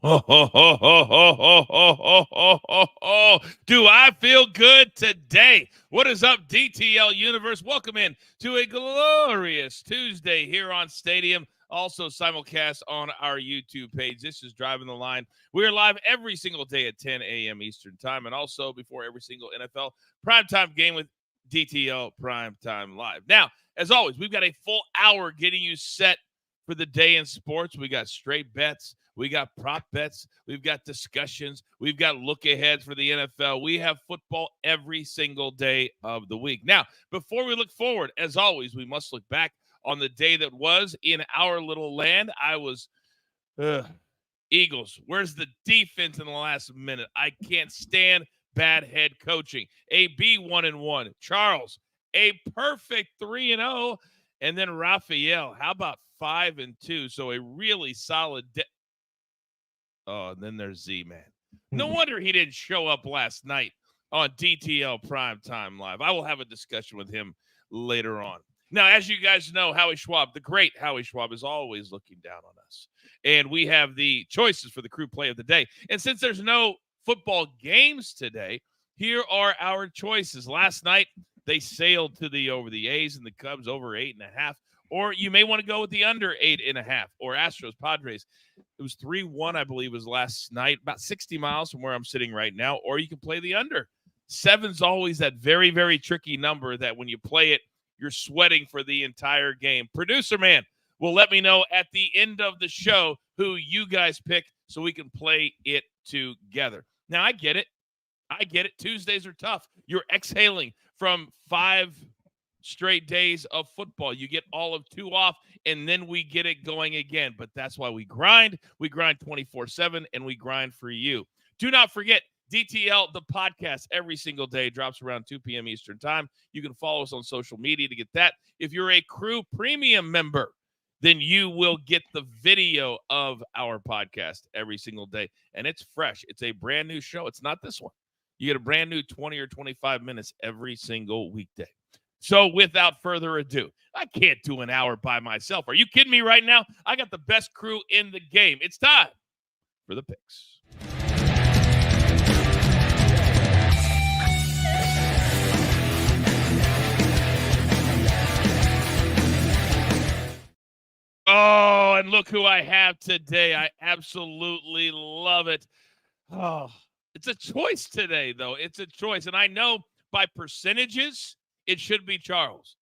Do I feel good today? What is up, DTL Universe? Welcome in to a glorious Tuesday here on Stadium. Also simulcast on our YouTube page. This is Driving the Line. We are live every single day at 10 a.m. Eastern Time, and also before every single NFL primetime game with DTL Primetime Live. Now, as always, we've got a full hour getting you set for the day in sports. We got straight bets. We got prop bets. We've got discussions. We've got look aheads for the NFL. We have football every single day of the week. Now, before we look forward, as always, we must look back on the day that was in our little land. I was, Eagles, where's the defense in the last minute? I can't stand bad head coaching. AB 1-1. Charles, a perfect 3-0. And then Raphael, how about 5-2? So a really solid Oh, and then there's Z-Man. No wonder he didn't show up last night on DTL Primetime Live. I will have a discussion with him later on. Now, as you guys know, Howie Schwab, the great Howie Schwab, is always looking down on us. And we have the choices for the crew play of the day. And since there's no football games today, here are our choices. Last night, they sailed to the over the A's and the Cubs over 8.5. Or you may want to go with the under 8.5, or Astros, Padres. It was 3-1, I believe, was last night, about 60 miles from where I'm sitting right now. Or you can play the under. 7's always that very, very tricky number that when you play it, you're sweating for the entire game. Producer man will let me know at the end of the show who you guys pick so we can play it together. Now, I get it. I get it. Tuesdays are tough. You're exhaling from 5 straight days of football. You get all of 2 off, and then we get it going again. But that's why we grind. We grind 24/7, and we grind for you. Do not forget, DTL, the podcast, every single day drops around 2 p.m. Eastern Time. You can follow us on social media to get that. If you're a Crew Premium member, then you will get the video of our podcast every single day. And it's fresh. It's a brand new show. It's not this one. You get a brand new 20 or 25 minutes every single weekday. So without further ado, I can't do an hour by myself. Are you kidding me right now? I got the best crew in the game. It's time for the picks. Oh, and look who I have today. I absolutely love it. Oh, it's a choice today, though. It's a choice. And I know by percentages, it should be Charles.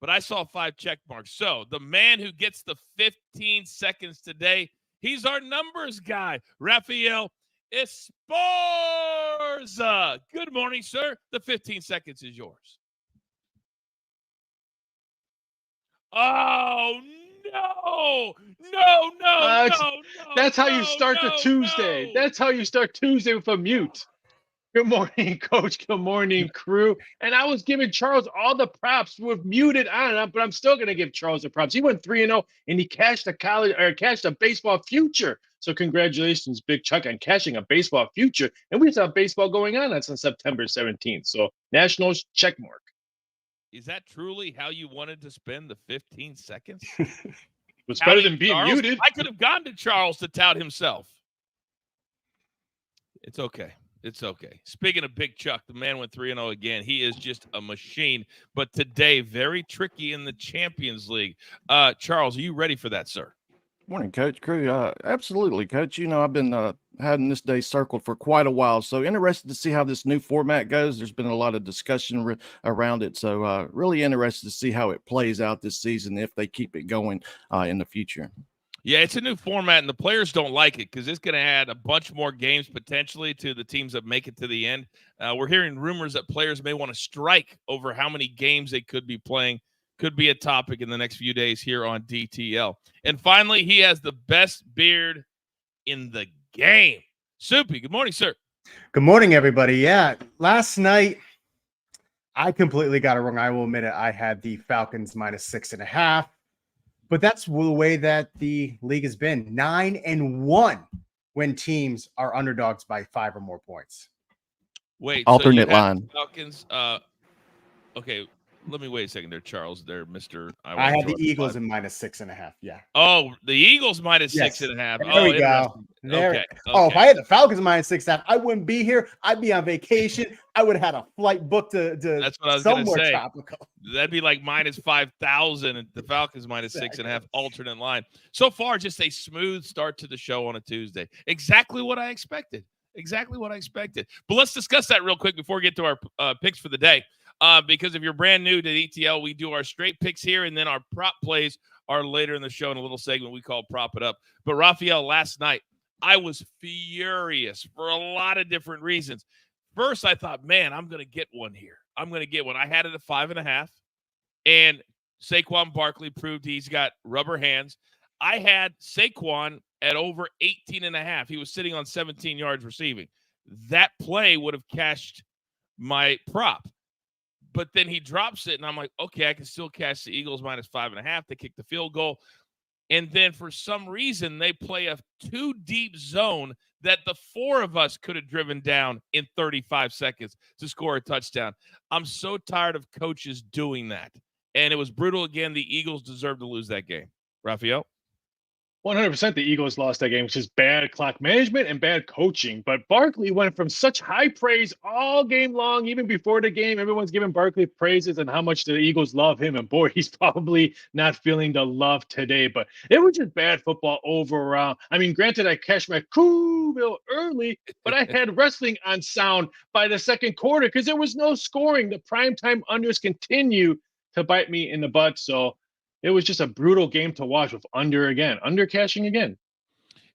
But I saw 5 check marks. So the man who gets the 15 seconds today, he's our numbers guy, Raphael Esparza. Good morning, sir. The 15 seconds is yours. Oh, no. That's how you start the Tuesday. That's how you start Tuesday with a mute. Good morning, Coach. Good morning, crew. And I was giving Charles all the props with muted on, but I'm still going to give Charles the props. He went 3-0, and he cashed a baseball future. So congratulations, Big Chuck, on cashing a baseball future. And we saw baseball going on. That's on September 17th. So Nationals check mark. Is that truly how you wanted to spend the 15 seconds? It's better than being Charles? muted. I could have gone to Charles to tout himself. It's okay. It's okay. Speaking of Big Chuck, the man went 3-0 again. He is just a machine. But today, very tricky in the Champions League. Charles, are you ready for that, sir? Morning, Coach. Crew. Absolutely, Coach. You know, I've been having this day circled for quite a while. So interested to see how this new format goes. There's been a lot of discussion around it. So really interested to see how it plays out this season if they keep it going in the future. Yeah, it's a new format, and the players don't like it because it's going to add a bunch more games potentially to the teams that make it to the end. We're hearing rumors that players may want to strike over how many games they could be playing. Could be a topic in the next few days here on DTL. And finally, he has the best beard in the game. Soupy, good morning, sir. Good morning, everybody. Yeah, last night, I completely got it wrong. I will admit it. I had the Falcons -6.5. But that's the way that the league has been. 9-1 when teams are underdogs by 5 or more points. Wait, alternate so you have line. Falcons. Okay, let me wait a second there, Charles. There, Mister. I had the Eagles in -6.5. Yeah. Oh, the Eagles -6.5. There we go. Okay. Oh, if I had the Falcons minus 6.5, I wouldn't be here. I'd be on vacation. I would have had a flight booked to That's what I was going to somewhere say. tropical. That'd be like minus 5,000 and the Falcons minus 6.5 alternate line. So far, just a smooth start to the show on a Tuesday. Exactly what I expected. But let's discuss that real quick before we get to our picks for the day. Because if you're brand new to ETL, we do our straight picks here, and then our prop plays are later in the show in a little segment we call Prop It Up. But Raphael, last night, I was furious for a lot of different reasons. First, I thought, man, I'm going to get one here. I had it at 5.5, and Saquon Barkley proved he's got rubber hands. I had Saquon at over 18.5. He was sitting on 17 yards receiving. That play would have cashed my prop. But then he drops it, and I'm like, okay, I can still cash the Eagles minus 5.5. They kick the field goal. And then for some reason, they play a too-deep zone that the four of us could have driven down in 35 seconds to score a touchdown. I'm so tired of coaches doing that. And it was brutal again. The Eagles deserve to lose that game. Raphael? 100% the Eagles lost that game, which is bad clock management and bad coaching. But Barkley went from such high praise all game long, even before the game. Everyone's giving Barkley praises and how much the Eagles love him. And boy, he's probably not feeling the love today. But it was just bad football overall. I mean, granted, I cashed my bill early, but I had wrestling on sound by the second quarter because there was no scoring. The primetime unders continue to bite me in the butt. So it was just a brutal game to watch with under cashing again.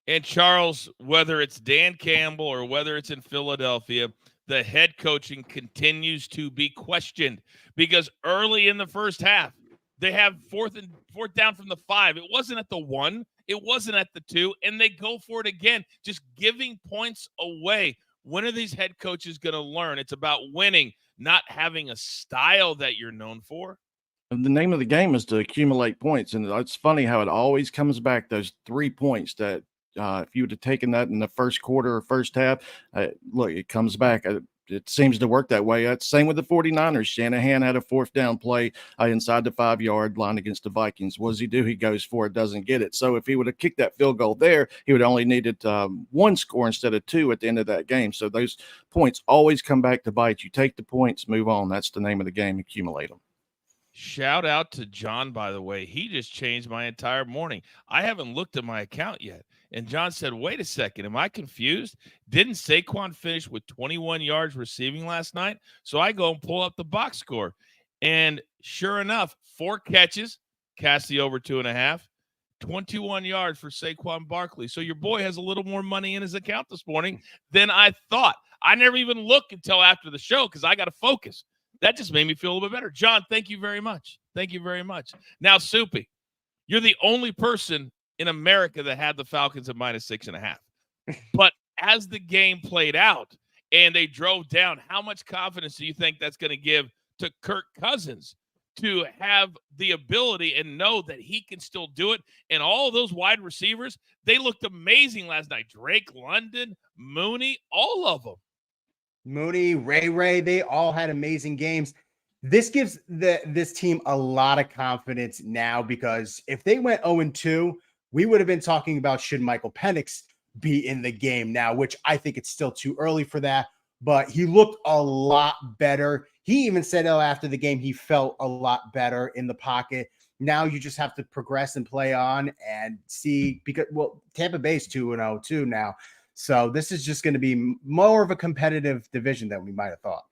And Charles, whether it's Dan Campbell or whether it's in Philadelphia, the head coaching continues to be questioned because early in the first half, they have fourth down from the 5. It wasn't at the 1. It wasn't at the 2. And they go for it again, just giving points away. When are these head coaches going to learn? It's about winning, not having a style that you're known for. The name of the game is to accumulate points. And it's funny how it always comes back, those 3 points that if you would have taken that in the first quarter or first half, look, it comes back. It seems to work that way. That's same with the 49ers. Shanahan had a fourth down play inside the 5-yard line against the Vikings. What does he do? He goes for it, doesn't get it. So if he would have kicked that field goal there, he would only needed 1 score instead of 2 at the end of that game. So those points always come back to bite you. Take the points, move on. That's the name of the game. Accumulate them. Shout out to John, by the way. He just changed my entire morning. I haven't looked at my account yet. And John said, wait a second, am I confused? Didn't Saquon finish with 21 yards receiving last night? So I go and pull up the box score. And sure enough, 4 catches, cast the over 2.5, 21 yards for Saquon Barkley. So your boy has a little more money in his account this morning than I thought. I never even looked until after the show because I got to focus. That just made me feel a little bit better. John, thank you very much. Thank you very much. Now, Soupy, you're the only person in America that had the Falcons at minus 6.5. But as the game played out and they drove down, how much confidence do you think that's going to give to Kirk Cousins to have the ability and know that he can still do it? And all those wide receivers, they looked amazing last night. Drake London, Mooney, all of them. Mooney, Ray, they all had amazing games. This gives this team a lot of confidence now because if they went 0-2, we would have been talking about should Michael Penix be in the game now, which I think it's still too early for that, but he looked a lot better. He even said after the game he felt a lot better in the pocket. Now you just have to progress and play on and see because, Tampa Bay's 2-0 too now. So this is just going to be more of a competitive division than we might have thought.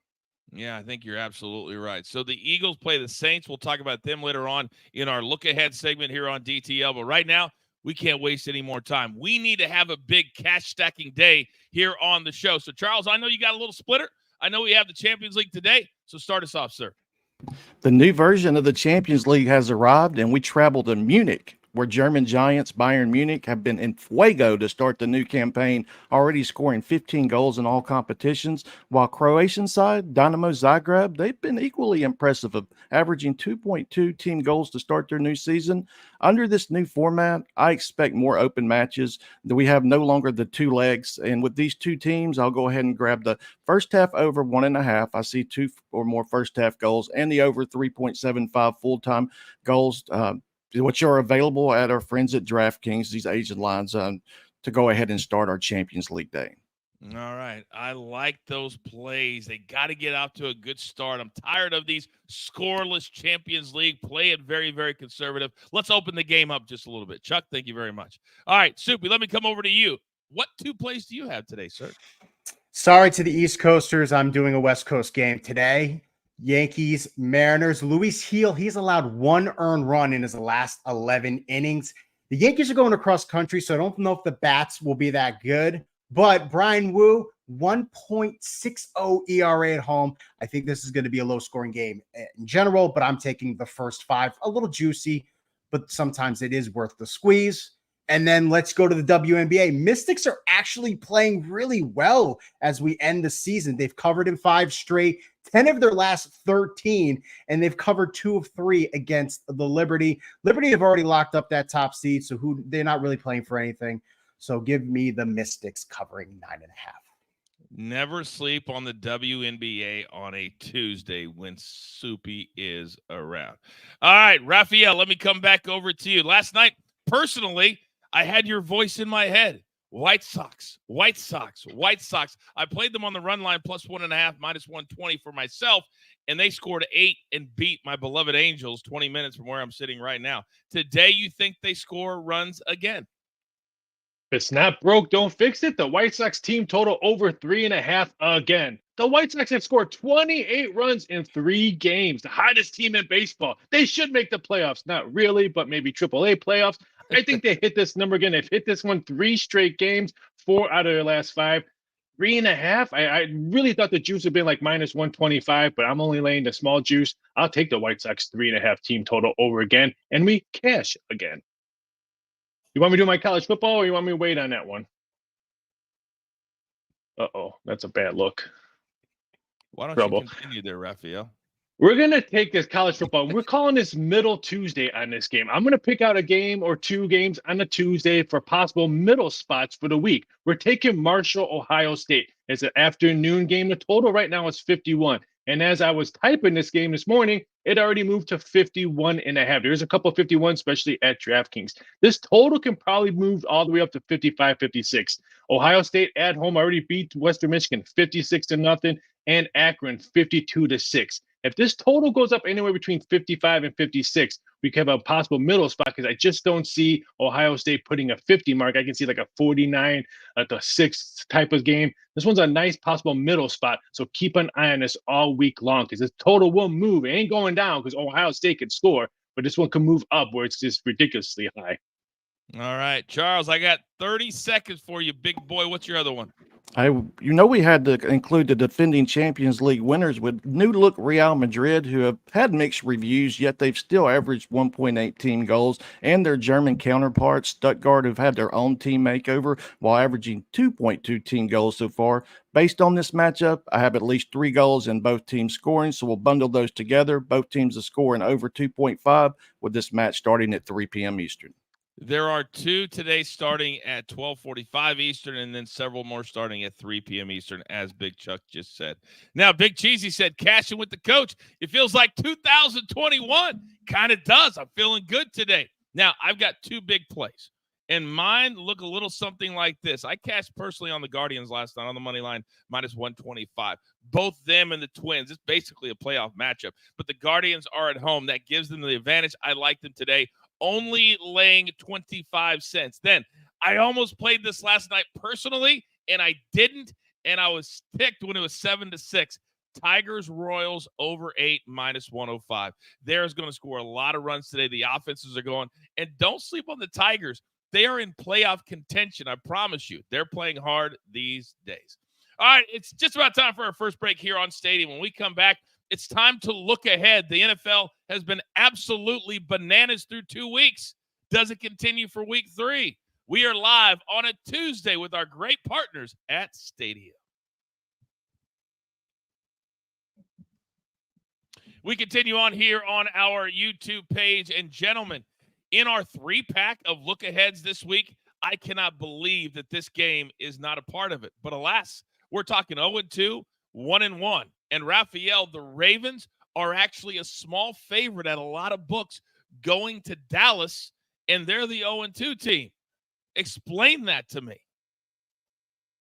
Yeah, I think you're absolutely right. So the Eagles play the Saints. We'll talk about them later on in our look-ahead segment here on DTL. But right now, we can't waste any more time. We need to have a big cash-stacking day here on the show. So, Charles, I know you got a little splitter. I know we have the Champions League today. So start us off, sir. The new version of the Champions League has arrived, and we travel to Munich, where German giants Bayern Munich have been in fuego to start the new campaign, already scoring 15 goals in all competitions, while Croatian side, Dinamo Zagreb, they've been equally impressive, of averaging 2.2 team goals to start their new season. Under this new format, I expect more open matches. We have no longer the 2 legs, and with these 2 teams, I'll go ahead and grab the first half over 1.5. I see 2 or more first half goals, and the over 3.75 full-time goals, which are available at our friends at DraftKings, these Asian lines. to go ahead and start our Champions League day. All right. I like those plays. They got to get out to a good start. I'm tired of these scoreless Champions League. Play it very, very conservative. Let's open the game up just a little bit. Chuck, thank you very much. All right, Soupy, let me come over to you. What 2 plays do you have today, sir? Sorry to the East Coasters. I'm doing a West Coast game today. Yankees, Mariners. Luis Heel, he's allowed 1 earned run in his last 11 innings. The Yankees are going across country, so I don't know if the bats will be that good. But Brian Wu, 1.60 ERA at home. I think this is going to be a low-scoring game in general, but I'm taking the first 5. A little juicy, but sometimes it is worth the squeeze. And then let's go to the WNBA. Mystics are actually playing really well as we end the season. They've covered in 5 straight, 10 of their last 13, and they've covered 2 of 3 against the Liberty. Liberty have already locked up that top seed, so they're not really playing for anything. So give me the Mystics covering 9.5. Never sleep on the WNBA on a Tuesday when Soupy is around. All right, Raphael, let me come back over to you. Last night, personally, I had your voice in my head. White Sox, White Sox, White Sox. I played them on the run line plus 1.5, minus 120 for myself, and they scored 8 and beat my beloved Angels 20 minutes from where I'm sitting right now. Today, you think they score runs again? If it's not broke, don't fix it. The White Sox team total over 3.5 again. The White Sox have scored 28 runs in 3 games, the hottest team in baseball. They should make the playoffs. Not really, but maybe AAA playoffs. I think they hit this number again. They've hit this one 3 straight games, 4 out of their last 5. 3.5. I really thought the juice would be like minus 125, but I'm only laying the small juice. I'll take the White Sox 3.5 team total over again, and we cash again. You want me to do my college football, or you want me to wait on that one? Uh-oh, that's a bad look. Why don't Trouble. you continue there, Raphael? We're going to take this college football. We're calling this middle Tuesday on this game. I'm going to pick out a game or 2 games on a Tuesday for possible middle spots for the week. We're taking Marshall, Ohio State. It's an afternoon game. The total right now is 51. And as I was typing this game this morning, it already moved to 51.5. There's a couple of 51, especially at DraftKings. This total can probably move all the way up to 55, 56. Ohio State at home already beat Western Michigan 56-0, and Akron 52-6. If this total goes up anywhere between 55 and 56, we could have a possible middle spot, because I just don't see Ohio State putting a 50 mark. I can see like a 49 at the 6 type of game. This one's a nice possible middle spot. So keep an eye on this all week long, because this total will move. It ain't going down because Ohio State can score, but this one can move up where it's just ridiculously high. All right, Charles, I got 30 seconds for you, big boy. What's your other one? We had to include the defending Champions League winners with new look Real Madrid, who have had mixed reviews, yet they've still averaged 1.8 team goals, and their German counterparts, Stuttgart, who've had their own team makeover while averaging 2.2 team goals so far. Based on this matchup, I have at least 3 goals in both teams scoring, so we'll bundle those together. Both teams are scoring over 2.5 with this match starting at 3 p.m. Eastern. There are 2 today starting at 12:45 Eastern, and then several more starting at 3 p.m. Eastern, as Big Chuck just said. Now, Big Cheesy said, cashing with the coach. It feels like 2021. Kind of does. I'm feeling good today. Now, I've got 2 big plays, and mine look a little something like this. I cashed personally on the Guardians last night on the money line, minus 125. Both them and the Twins. It's basically a playoff matchup, but the Guardians are at home. That gives them the advantage. I like them today. Only laying 25 cents. Then I almost played this last night personally, and I didn't, and I was ticked when it was 7-6. Tigers Royals over 8 minus 105. There's going to score a lot of runs today. The offenses are going, and don't sleep on the Tigers. They are in playoff contention. I promise you, they're playing hard these days. All right, it's just about time for our first break here on Stadium. When we come back, it's time to look ahead. The NFL has been absolutely bananas through 2 weeks. Does it continue for week 3? We are live on a Tuesday with our great partners at Stadium. We continue on here on our YouTube page. And gentlemen, in our 3-pack of look aheads this week, I cannot believe that this game is not a part of it. But alas, we're talking 0-2, 1-1. And Raphael, the Ravens are actually a small favorite at a lot of books going to Dallas, and they're the 0-2 team. Explain that to me.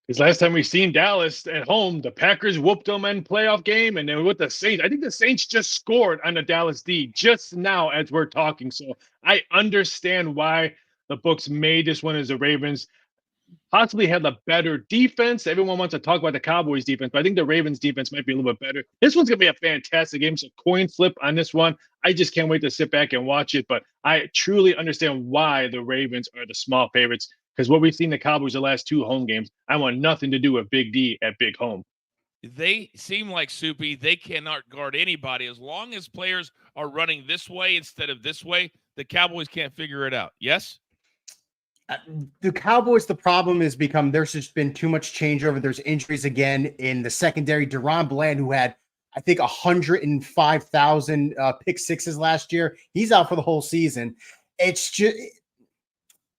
Because last time we seen Dallas at home, the Packers whooped them in playoff game, and then with the Saints, I think the Saints just scored on the Dallas D just now as we're talking. So I understand why the books made this one as the Ravens possibly had the better defense. Everyone wants to talk about the Cowboys defense, but I think the Ravens defense might be a little bit better. This one's going to be a fantastic game. It's a coin flip on this one. I just can't wait to sit back and watch it, but I truly understand why the Ravens are the small favorites, because what we've seen the Cowboys the last 2 home games, I want nothing to do with Big D at Big Home. They seem like, Soupy, they cannot guard anybody. As long as players are running this way instead of this way, the Cowboys can't figure it out. Yes? The Cowboys, the problem is there's just been too much changeover. There's injuries again in the secondary. Deron Bland, who had, I think, 105,000 pick sixes last year, he's out for the whole season. It's just,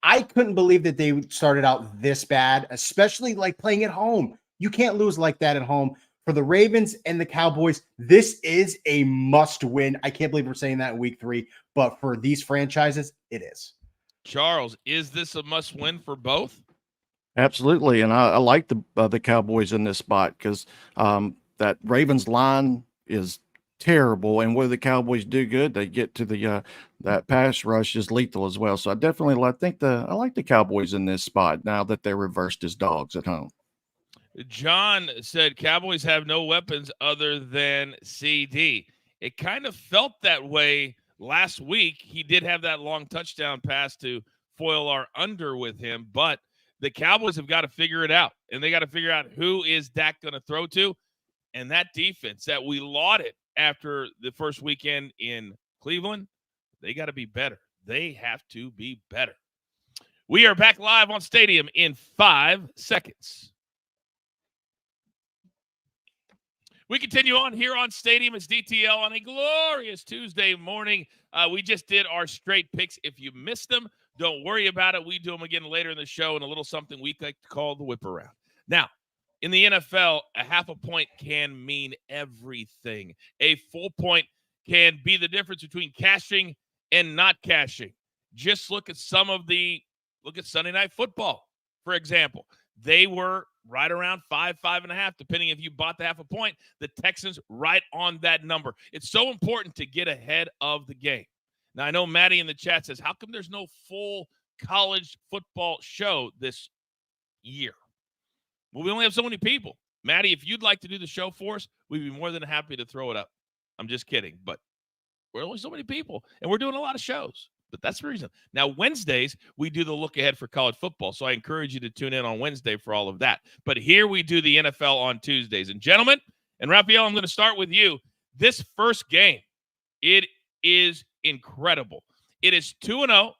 I couldn't believe that they started out this bad, especially like playing at home. You can't lose like that at home. For the Ravens and the Cowboys, this is a must win. I can't believe we're saying that in week 3, but for these franchises, it is. Charles, is this a must-win for both? Absolutely, and I like the Cowboys in this spot because that Ravens line is terrible, and where the Cowboys do good, they get to the that pass rush is lethal as well. So I like the Cowboys in this spot now that they're reversed as dogs at home. John said Cowboys have no weapons other than CD. It kind of felt that way last week. He did have that long touchdown pass to foil our under with him, but the Cowboys have got to figure it out, and they got to figure out who is Dak going to throw to. And that defense that we lauded after the first weekend in Cleveland, they got to be better. They have to be better. We are back live on Stadium in 5 seconds. We continue on here on Stadium. It's DTL on a glorious Tuesday morning. We just did our straight picks. If you missed them, don't worry about it. We do them again later in the show in a little something we like to call the whip around. Now, in the NFL, a half a point can mean everything. A full point can be the difference between cashing and not cashing. Just look at Sunday Night Football, for example. They were right around 5.5, depending if you bought the half a point. The Texans right on that number. It's so important to get ahead of the game. Now, I know Maddie in the chat says, how come there's no full college football show this year? Well, we only have so many people. Maddie, if you'd like to do the show for us, we'd be more than happy to throw it up. I'm just kidding, but we're only so many people, and we're doing a lot of shows. But that's the reason. Now, Wednesdays, we do the look ahead for college football. So I encourage you to tune in on Wednesday for all of that. But here we do the NFL on Tuesdays. And gentlemen, and Raphael, I'm going to start with you. This first game, it is incredible. It is 2-0.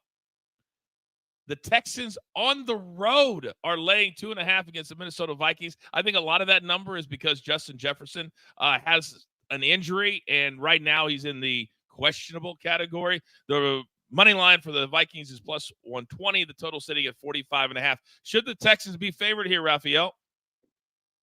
The Texans on the road are laying 2.5 against the Minnesota Vikings. I think a lot of that number is because Justin Jefferson has an injury, and right now he's in the questionable category. The money line for the Vikings is plus 120. The total sitting at 45.5. Should the Texans be favored here, Raphael?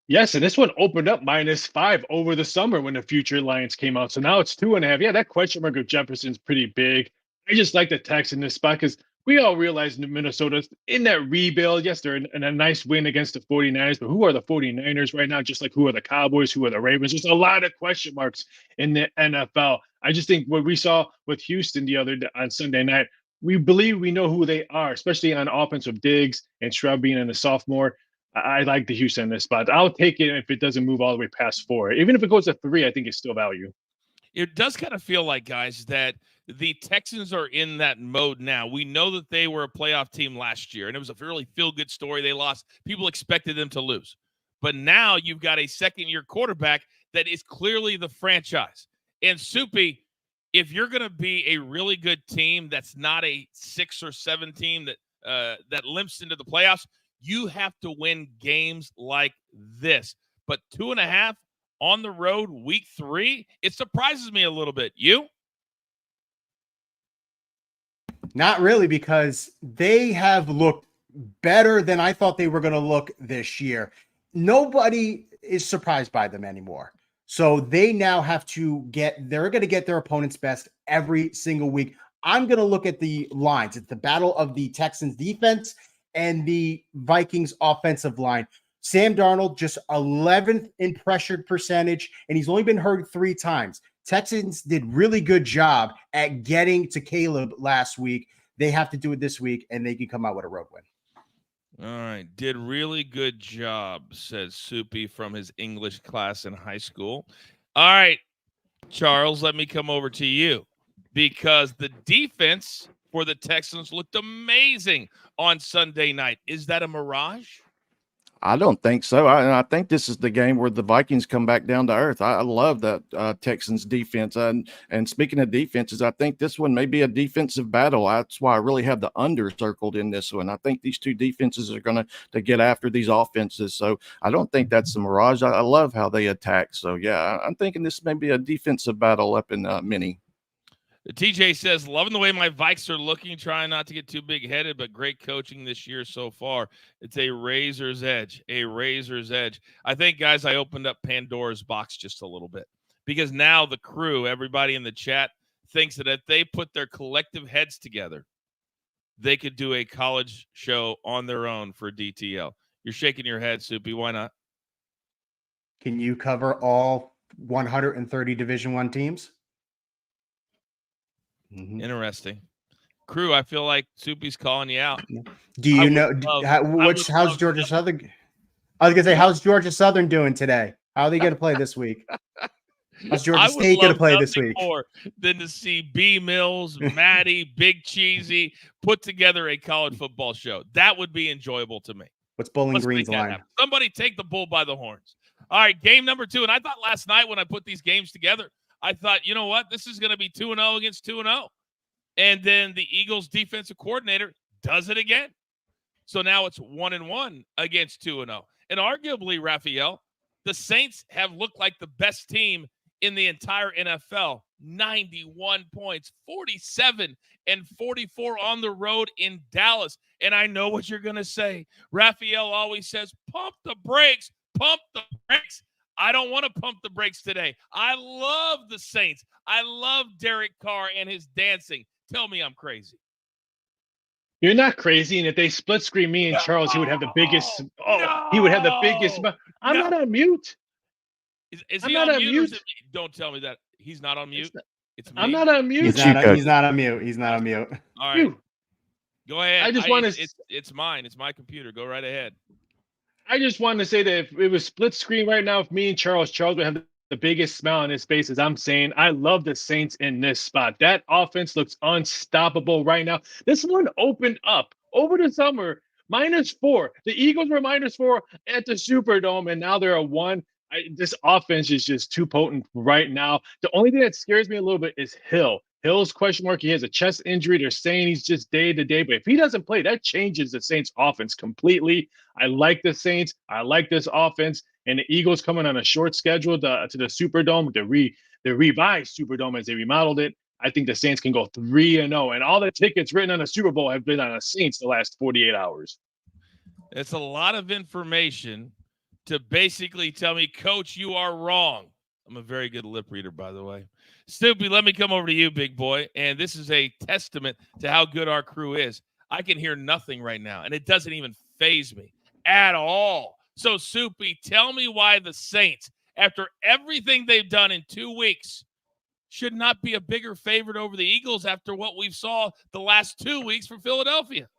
Yes, and this one opened up -5 over the summer when the future lines came out. So now it's 2.5. Yeah, that question mark of Jefferson's pretty big. I just like the Texans in this spot because we all realize Minnesota's in that rebuild. Yes, they're in a nice win against the 49ers, but who are the 49ers right now? Just like who are the Cowboys? Who are the Ravens? There's a lot of question marks in the NFL. I just think what we saw with Houston the other day on Sunday night, we believe we know who they are, especially on offense with Diggs and Stroud being in the sophomore. I like the Houston in this spot. I'll take it if it doesn't move all the way past 4. Even if it goes to 3, I think it's still value. It does kind of feel like, guys, that the Texans are in that mode now. We know that they were a playoff team last year, and it was a really feel-good story. They lost. People expected them to lose. But now you've got a second-year quarterback that is clearly the franchise. And Soupy, if you're going to be a really good team that's not a 6 or 7 team that limps into the playoffs, you have to win games like this. But 2.5 on the road, week 3, it surprises me a little bit. You? Not really, because they have looked better than I thought they were going to look this year. Nobody is surprised by them anymore. So they now have to they're going to get their opponent's best every single week. I'm going to look at the lines. It's the battle of the Texans defense and the Vikings offensive line. Sam Darnold just 11th in pressured percentage, and he's only been hurt 3 times. Texans did really good job at getting to Caleb last week. They have to do it this week, and they can come out with a road win. All right. Did really good job, says Soupy from his English class in high school. All right, Charles, let me come over to you because the defense for the Texans looked amazing on Sunday night. Is that a mirage? I don't think so. I think this is the game where the Vikings come back down to earth. I love that Texans defense. And speaking of defenses, I think this one may be a defensive battle. That's why I really have the under circled in this one. I think these two defenses are going to get after these offenses. So I don't think that's a mirage. I love how they attack. So, yeah, I'm thinking this may be a defensive battle up in Mini. TJ says, loving the way my Vikes are looking, trying not to get too big-headed, but great coaching this year so far. It's a razor's edge, a razor's edge. I think, guys, I opened up Pandora's box just a little bit because now the crew, everybody in the chat, thinks that if they put their collective heads together, they could do a college show on their own for DTL. You're shaking your head, Soupy. Why not? Can you cover all 130 Division I teams? Mm-hmm. Interesting. Crew, I feel like Soupy's calling you out. Do you know how's Georgia Southern? I was gonna say, how's Georgia Southern doing today? How are they gonna play this week? How's Georgia State gonna play this week? More than to see B Mills, Maddie, Big Cheesy put together a college football show. That would be enjoyable to me. What's Bowling Green's line? Happen. Somebody take the bull by the horns. All right, game number 2. And I thought last night when I put these games together, I thought, you know what? This is going to be 2-0 against 2-0. And then the Eagles defensive coordinator does it again. So now it's 1-1 against 2-0. And arguably, Raphael, the Saints have looked like the best team in the entire NFL. 91 points, 47 and 44 on the road in Dallas. And I know what you're going to say. Raphael always says, pump the brakes, pump the brakes. I don't want to pump the brakes today. I love the Saints. I love Derek Carr and his dancing. Tell me I'm crazy. You're not crazy. And if they split screen me and Charles, he would have the biggest. He would have the biggest. I'm not on mute. Is he on mute? Don't tell me that he's not on mute. It's me. I'm not on mute. He's not on mute. He's not on mute. All right. Go ahead. I just want to. It's mine. It's my computer. Go right ahead. I just wanted to say that if it was split screen right now, if me and Charles would have the biggest smile on his face, as I'm saying, I love the Saints in this spot. That offense looks unstoppable right now. This one opened up over the summer, -4. The Eagles were -4 at the Superdome, and now they're a 1. This offense is just too potent right now. The only thing that scares me a little bit is Hill. Hill's question mark. He has a chest injury. They're saying he's just day to day, but if he doesn't play, that changes the Saints offense completely. I like the Saints. I like this offense, and the Eagles coming on a short schedule to the Superdome, the revised Superdome as they remodeled it. I think the Saints can go 3-0, and all the tickets written on the Super Bowl have been on the Saints the last 48 hours. It's a lot of information to basically tell me, Coach, you are wrong. I'm a very good lip reader, by the way. Snoopy, let me come over to you, big boy. And this is a testament to how good our crew is. I can hear nothing right now, and it doesn't even faze me at all. So, Soupy, tell me why the Saints, after everything they've done in 2 weeks, should not be a bigger favorite over the Eagles after what we've saw the last 2 weeks from Philadelphia.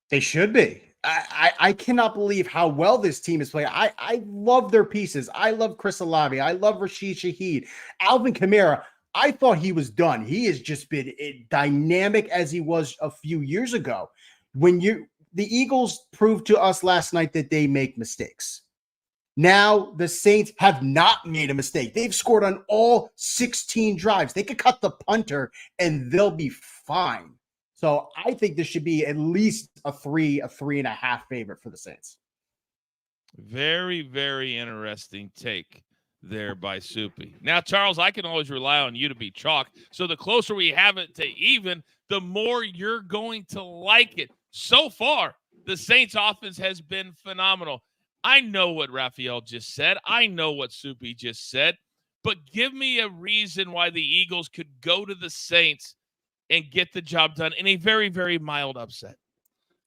They should be. I cannot believe how well this team is playing. I love their pieces. I love Chris Olave. I love Rashid Shaheed. Alvin Kamara, I thought he was done. He has just been dynamic as he was a few years ago. The Eagles proved to us last night that they make mistakes. Now the Saints have not made a mistake. They've scored on all 16 drives. They could cut the punter and they'll be fine. So I think this should be at least a 3.5 favorite for the Saints. Very, very interesting take there by Soupy. Now, Charles, I can always rely on you to be chalk. So the closer we have it to even, the more you're going to like it. So far, the Saints offense has been phenomenal. I know what Raphael just said. I know what Soupy just said. But give me a reason why the Eagles could go to the Saints and get the job done in a very, very mild upset.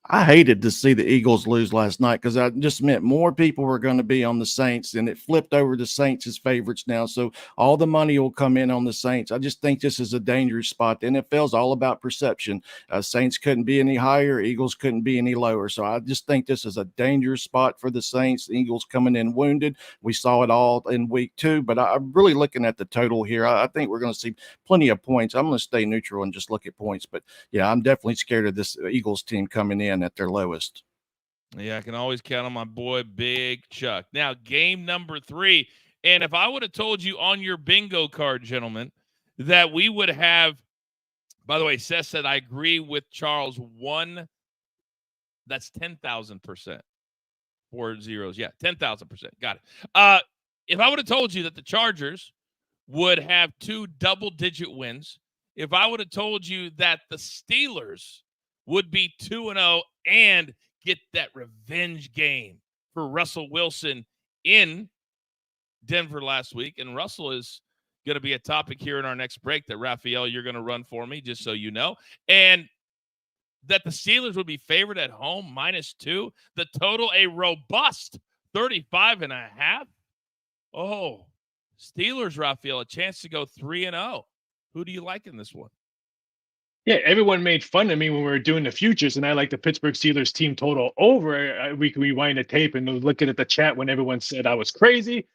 I hated to see the Eagles lose last night because that just meant more people were going to be on the Saints, and it flipped over to Saints as favorites now. So all the money will come in on the Saints. I just think this is a dangerous spot. The NFL is all about perception. Saints couldn't be any higher, Eagles couldn't be any lower. So I just think this is a dangerous spot for the Saints. The Eagles coming in wounded. We saw it all in week 2, but I'm really looking at the total here. I think we're going to see plenty of points. I'm going to stay neutral and just look at points. But yeah, I'm definitely scared of this Eagles team coming in at their lowest. Yeah, I can always count on my boy Big Chuck. Now, game number 3. And if I would have told you on your bingo card, gentlemen, that we would have, by the way, Seth said, I agree with Charles, that's 10,000%. 4 zeros. Yeah, 10,000%. Got it. If I would have told you that the Chargers would have 2 double-digit wins, if I would have told you that the Steelers would be 2-0 and get that revenge game for Russell Wilson in Denver last week, and Russell is going to be a topic here in our next break that, Raphael, you're going to run for me, just so you know, and that the Steelers would be favored at home, -2, the total a robust 35.5. Oh, Steelers, Raphael, a chance to go 3-0. Who do you like in this one? Yeah, everyone made fun of me when we were doing the futures, and I like the Pittsburgh Steelers team total over. We can rewind the tape and looking at the chat when everyone said I was crazy.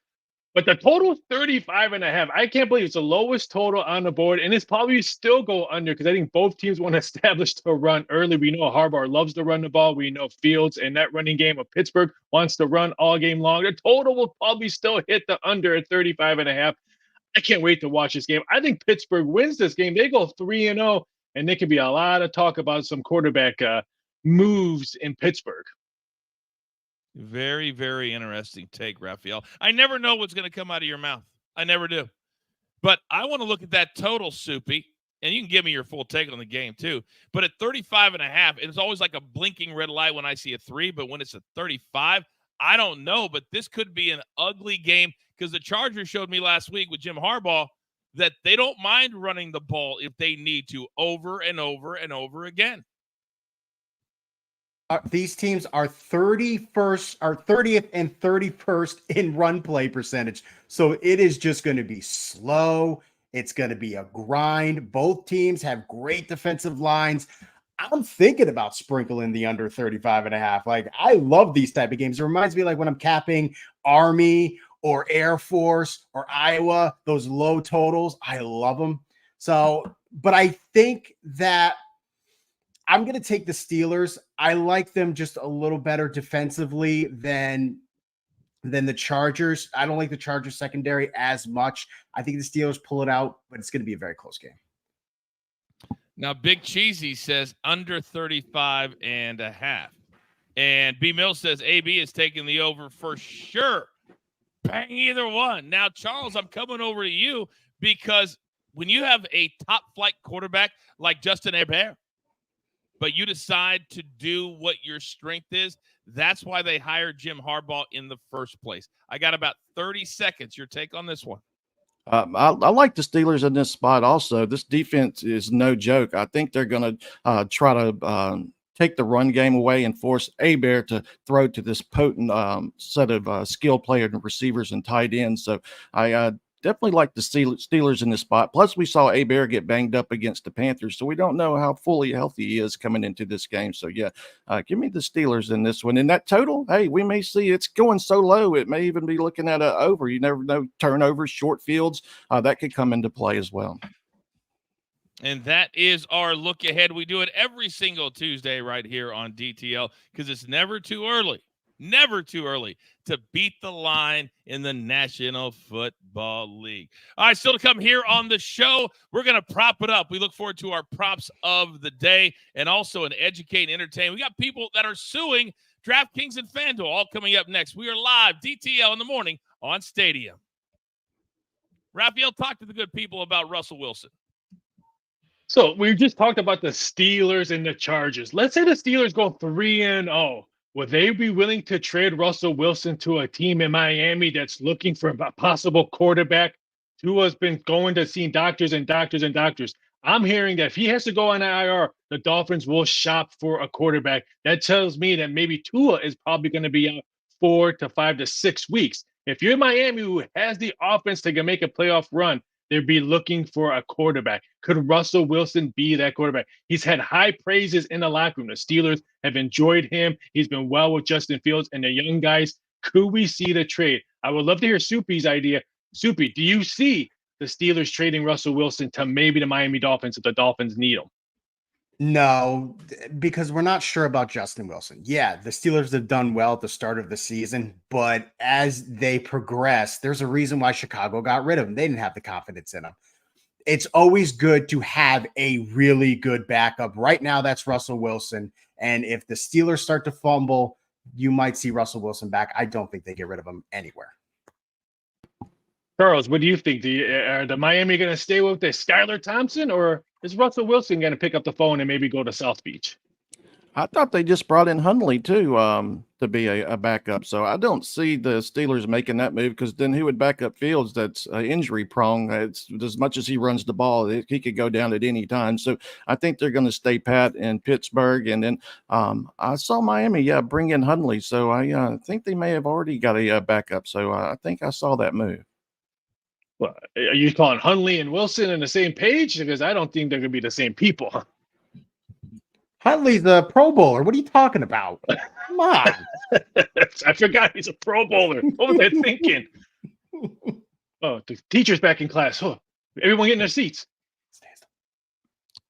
But the total 35.5. I can't believe it's the lowest total on the board, and it's probably still go under because I think both teams want to establish to run early. We know Harbaugh loves to run the ball. We know Fields and that running game of Pittsburgh wants to run all game long. The total will probably still hit the under at 35.5. I can't wait to watch this game. I think Pittsburgh wins this game. They go 3-0, and there could be a lot of talk about some quarterback moves in Pittsburgh. Very, very interesting take, Raphael. I never know what's going to come out of your mouth. I never do. But I want to look at that total, Soupy, and you can give me your full take on the game too. But at 35.5, it's always like a blinking red light when I see a 3, but when it's a 35, I don't know. But this could be an ugly game because the Chargers showed me last week with Jim Harbaugh that they don't mind running the ball if they need to over and over and over again. These teams are 30th and 31st in run play percentage. So it is just going to be slow. It's going to be a grind. Both teams have great defensive lines. I'm thinking about sprinkling the under 35.5. Like, I love these type of games. It reminds me like when I'm capping Army or Air Force or Iowa, those low totals. I love them. So, but I think that I'm going to take the Steelers. I like them just a little better defensively than the Chargers. I don't like the Chargers secondary as much. I think the Steelers pull it out, but it's going to be a very close game. Now, Big Cheesy says under 35.5. And B. Mills says AB is taking the over for sure. Bang either one. Now, Charles, I'm coming over to you because when you have a top flight quarterback like Justin Herbert, but you decide to do what your strength is, that's why they hired Jim Harbaugh in the first place. I got about 30 seconds. Your take on this one? I like the Steelers in this spot also. This defense is no joke. I think they're going to try to take the run game away and force Hebert to throw to this potent set of skill player and receivers and tight ends. So I definitely like the Steelers in this spot. Plus, we saw Hebert get banged up against the Panthers, so we don't know how fully healthy he is coming into this game. So, yeah, give me the Steelers in this one. And that total, hey, we may see it's going so low, it may even be looking at an over. You never know. Turnovers, short fields, that could come into play as well. And that is our look ahead. We do it every single Tuesday right here on DTL because it's never too early to beat the line in the National Football League. All right, still to come here on the show, we're going to prop it up. We look forward to our props of the day and also an educate and entertain. We got people that are suing DraftKings and FanDuel all coming up next. We are live, DTL in the morning on Stadium. Raphael, talk to the good people about Russell Wilson. So we just talked about the Steelers and the Chargers. Let's say the Steelers go 3-0. Would they be willing to trade Russell Wilson to a team in Miami that's looking for a possible quarterback? Tua's been going to seeing doctors and doctors and doctors. I'm hearing that if he has to go on IR, the Dolphins will shop for a quarterback. That tells me that maybe Tua is probably going to be out 4 to 5 to 6 weeks. If you're Miami, who has the offense to make a playoff run, they'd be looking for a quarterback. Could Russell Wilson be that quarterback? He's had high praises in the locker room. The Steelers have enjoyed him. He's been well with Justin Fields and the young guys. Could we see the trade? I would love to hear Soupy's idea. Soupy, do you see the Steelers trading Russell Wilson to maybe the Miami Dolphins if the Dolphins need him? No, because we're not sure about Justin Wilson. Yeah, the Steelers have done well at the start of the season, but as they progress, there's a reason why Chicago got rid of him. They didn't have the confidence in him. It's always good to have a really good backup. Right now, that's Russell Wilson. And if the Steelers start to fumble, you might see Russell Wilson back. I don't think they get rid of him anywhere. Charles, what do you think? Are the Miami going to stay with the Skylar Thompson, or is Russell Wilson going to pick up the phone and maybe go to South Beach? I thought they just brought in Hundley too to be a backup. So I don't see the Steelers making that move, because then who would back up Fields that's injury prone? It's as much as he runs the ball, he could go down at any time. So I think they're going to stay pat in Pittsburgh. And then I saw Miami, bring in Hundley. So I think they may have already got a backup. So I think I saw that move. Well, are you calling Hundley and Wilson on the same page? Because I don't think they're going to be the same people. Huntley's a Pro Bowler. What are you talking about? Come on. I forgot he's a Pro Bowler. What was I thinking? Oh, the teacher's back in class. Oh, everyone get in their seats.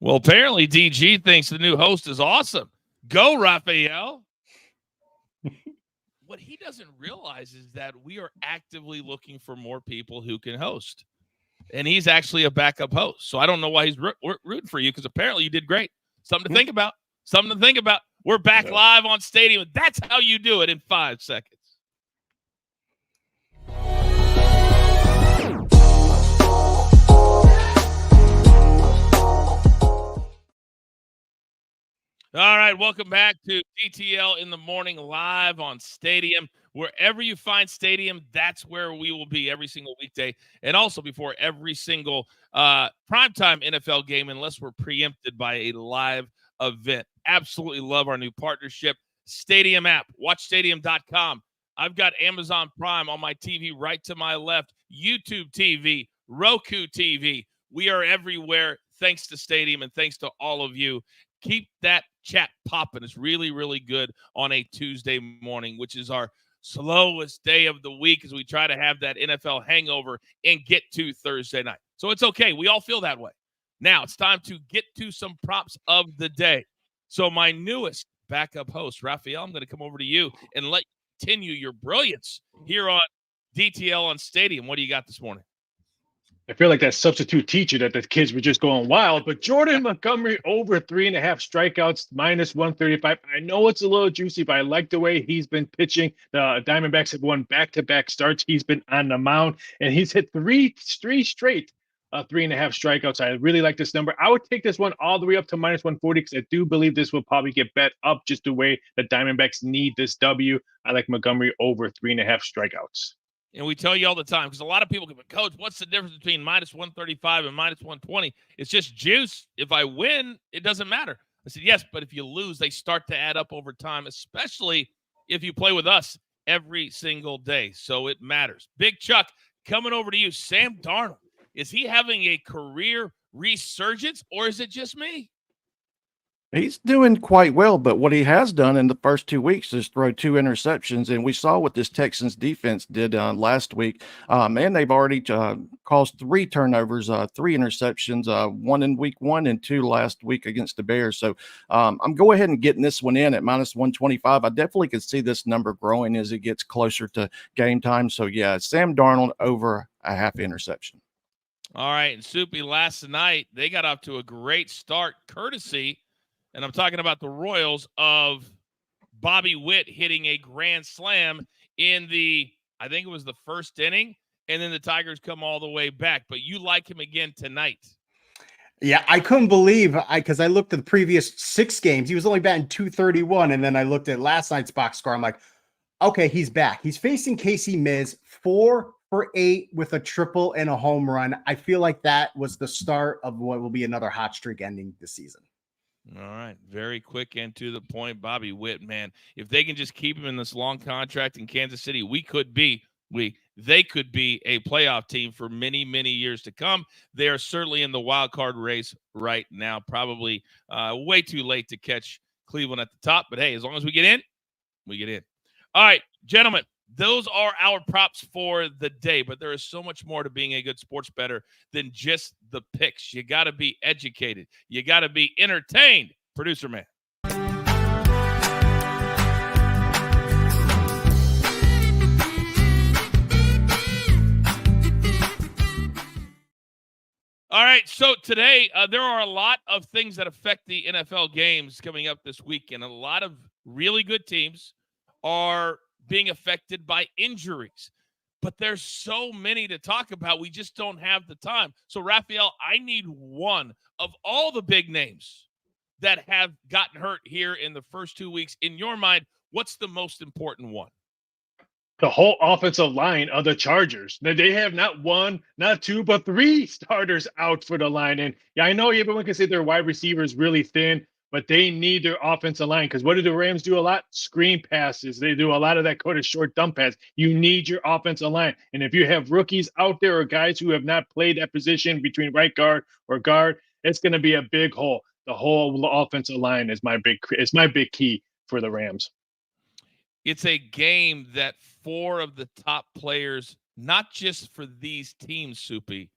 Well, apparently DG thinks the new host is awesome. Go, Raphael. What he doesn't realize is that we are actively looking for more people who can host. And he's actually a backup host. So I don't know why he's rooting for you, because apparently you did great. Something to think about. Something to think about. We're back live on Stadium. That's how you do it in 5 seconds. All right, welcome back to DTL in the Morning live on Stadium. Wherever you find Stadium, that's where we will be every single weekday, and also before every single primetime NFL game, unless we're preempted by a live event. Absolutely love our new partnership. Stadium app, watchstadium.com. I've got Amazon Prime on my TV right to my left, YouTube TV, Roku TV. We are everywhere thanks to Stadium and thanks to all of you. Keep that chat popping. It's really, really good on a Tuesday morning, which is our slowest day of the week as we try to have that NFL hangover and get to Thursday night. So it's okay. We all feel that way. Now it's time to get to some props of the day. So my newest backup host, Raphael, I'm going to come over to you and let you continue your brilliance here on DTL on Stadium. What do you got this morning? I feel like that substitute teacher that the kids were just going wild, but Jordan Montgomery over 3.5 strikeouts, minus 135. I know it's a little juicy, but I like the way he's been pitching. The Diamondbacks have won back-to-back starts. He's been on the mound, and he's hit three straight 3.5 strikeouts. I really like this number. I would take this one all the way up to minus 140, because I do believe this will probably get bet up just the way the Diamondbacks need this W. I like Montgomery over 3.5 strikeouts. And we tell you all the time, because a lot of people go, Coach, what's the difference between minus 135 and minus 120? It's just juice. If I win, it doesn't matter. I said, yes, but if you lose, they start to add up over time, especially if you play with us every single day. So it matters. Big Chuck, coming over to you. Sam Darnold, is he having a career resurgence, or is it just me? He's doing quite well, but what he has done in the first 2 weeks is throw 2 interceptions, and we saw what this Texans defense did last week. And they've already caused 3 turnovers, 3 interceptions, 1 in week 1 and 2 last week against the Bears. So I'm go ahead and getting this one in at minus 125. I definitely could see this number growing as it gets closer to game time. So yeah, Sam Darnold over a half interception. All right, and Soupy, last night they got off to a great start, courtesy. And I'm talking about the Royals of Bobby Witt hitting a grand slam in I think it was the first inning, and then the Tigers come all the way back. But you like him again tonight. Yeah, I couldn't believe, because I looked at the previous 6 games. He was only batting .231, and then I looked at last night's box score. I'm like, okay, he's back. He's facing Casey Miz, 4 for 8 with a triple and a home run. I feel like that was the start of what will be another hot streak ending this season. All right. Very quick and to the point. Bobby Witt, man. If they can just keep him in this long contract in Kansas City, they could be a playoff team for many, many years to come. They are certainly in the wild card race right now. Probably way too late to catch Cleveland at the top. But, hey, as long as we get in, we get in. All right, gentlemen. Those are our props for the day, but there is so much more to being a good sports bettor than just the picks. You got to be educated. You got to be entertained. Producer man. All right, so today there are a lot of things that affect the NFL games coming up this week, and a lot of really good teams are being affected by injuries. But there's so many to talk about. We just don't have the time. So, Raphael, I need one of all the big names that have gotten hurt here in the first 2 weeks. In your mind, what's the most important one? The whole offensive line of the Chargers. They have not one, not two, but 3 starters out for the line. And yeah, I know everyone can say their wide receivers really thin, but they need their offensive line, because what do the Rams do a lot? Screen passes. They do a lot of that kind of short dump pass. You need your offensive line. And if you have rookies out there or guys who have not played that position between right guard or guard, it's going to be a big hole. The whole offensive line is my big key for the Rams. It's a game that 4 of the top players, not just for these teams, Soupy,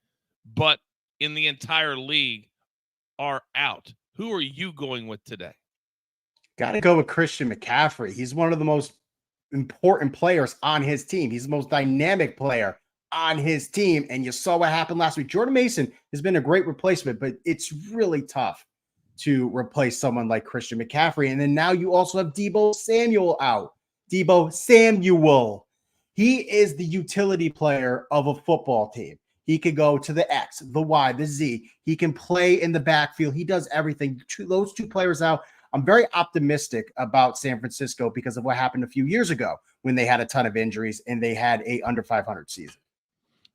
but in the entire league, are out. Who are you going with today? Got to go with Christian McCaffrey. He's one of the most important players on his team. He's the most dynamic player on his team. And you saw what happened last week. Jordan Mason has been a great replacement, but it's really tough to replace someone like Christian McCaffrey. And then now you also have Deebo Samuel out. Deebo Samuel. He is the utility player of a football team. He could go to the X, the Y, the Z. He can play in the backfield. He does everything. Those 2 players out. I'm very optimistic about San Francisco because of what happened a few years ago when they had a ton of injuries and they had a under 500 season.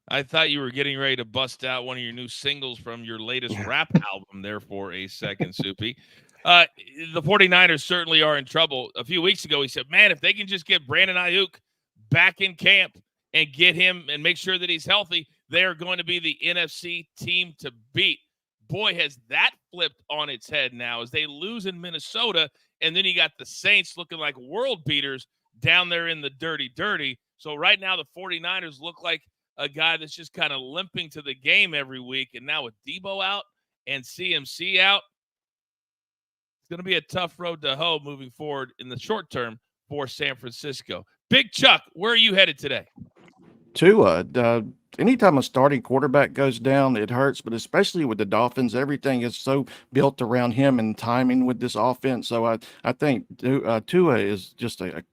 I thought you were getting ready to bust out one of your new singles from your latest rap album there for a second, Soupy. The 49ers certainly are in trouble. A few weeks ago, he said, man, if they can just get Brandon Ayuk back in camp and get him and make sure that he's healthy, they are going to be the NFC team to beat. Boy, has that flipped on its head now as they lose in Minnesota, and then you got the Saints looking like world beaters down there in the dirty. So right now the 49ers look like a guy that's just kind of limping to the game every week, and now with Deebo out and CMC out, it's going to be a tough road to hoe moving forward in the short term for San Francisco. Big Chuck, where are you headed today? Tua, anytime a starting quarterback goes down, it hurts, but especially with the Dolphins, everything is so built around him and timing with this offense. So I think Tua is just a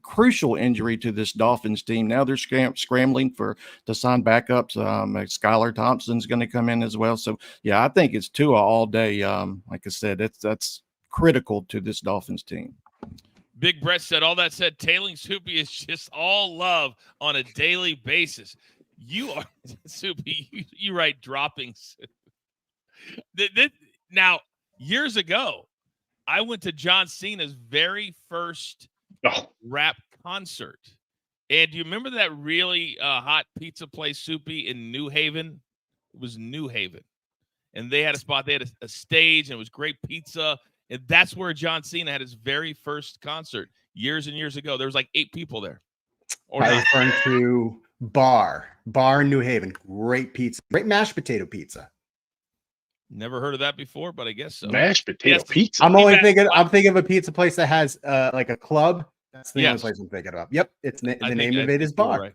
crucial injury to this Dolphins team. Now they're scrambling to sign backups. Skylar Thompson's going to come in as well. So, yeah, I think it's Tua all day. Like I said, that's critical to this Dolphins team. Big Brett said, all that said, tailing Soupy is just all love on a daily basis. You are, Soupy, you write droppings. Now, years ago, I went to John Cena's very first rap concert. And do you remember that really hot pizza place, Soupy, in New Haven? It was New Haven. And they had a spot. They had a stage, and it was great pizza. And that's where John Cena had his very first concert years and years ago. There was like 8 people there. I'm referring to Bar in New Haven. Great pizza. Great mashed potato pizza. Never heard of that before, but I guess so. Mashed potato pizza. I'm thinking of a pizza place that has like a club. That's the only place I'm thinking of. Yep. It's the name of it is Bar. Right.